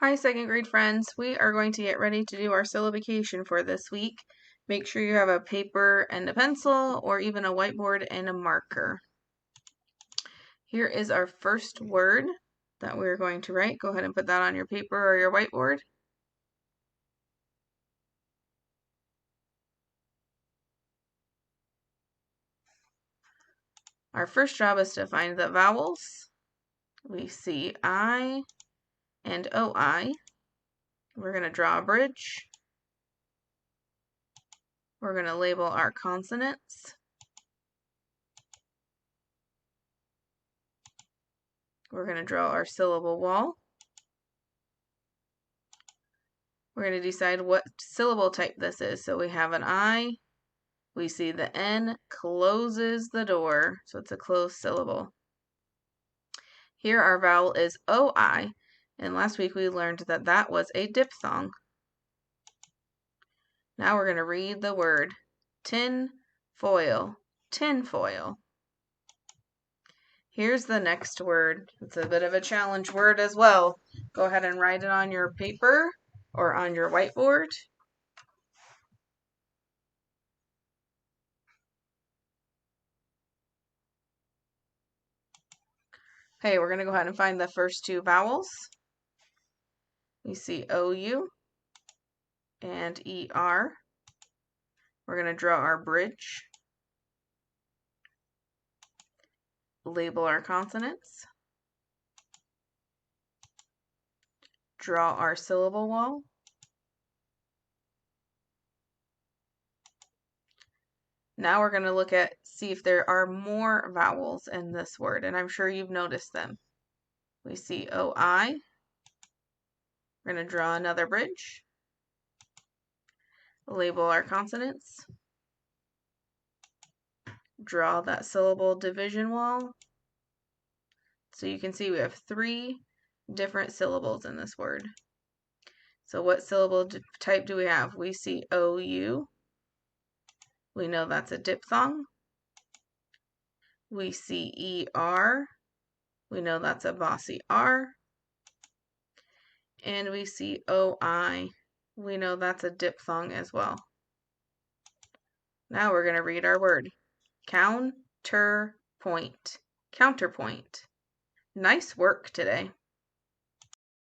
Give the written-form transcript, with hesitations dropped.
Hi, second grade friends. We are going to get ready to do our syllabication for this week. Make sure you have a paper and a pencil or even a whiteboard and a marker. Here is our first word that we're going to write. Go ahead and put that on your paper or your whiteboard. Our first job is to find the vowels. We see I and OI. We're going to draw a bridge. We're going to label our consonants. We're going to draw our syllable wall. We're going to decide what syllable type this is. So we have an I. We see the N closes the door, so it's a closed syllable. Here our vowel is OI, and last week we learned that that was a diphthong. Now we're going to read the word tin foil, tin foil. Here's the next word. It's a bit of a challenge word as well. Go ahead and write it on your paper or on your whiteboard. Okay, we're going to go ahead and find the first two vowels. We see OU and ER. We're going to draw our bridge, label our consonants, draw our syllable wall, now we're going to see if there are more vowels in this word, and I'm sure you've noticed them. We see OI. We're going to draw another bridge, label our consonants, draw that syllable division wall. So you can see we have three different syllables in this word. So what syllable type do we have? We see OU. We know that's a diphthong. We see ER. We know that's a bossy R. And we see OI. We know that's a diphthong as well. Now we're going to read our word. Counterpoint. Counterpoint. Nice work today.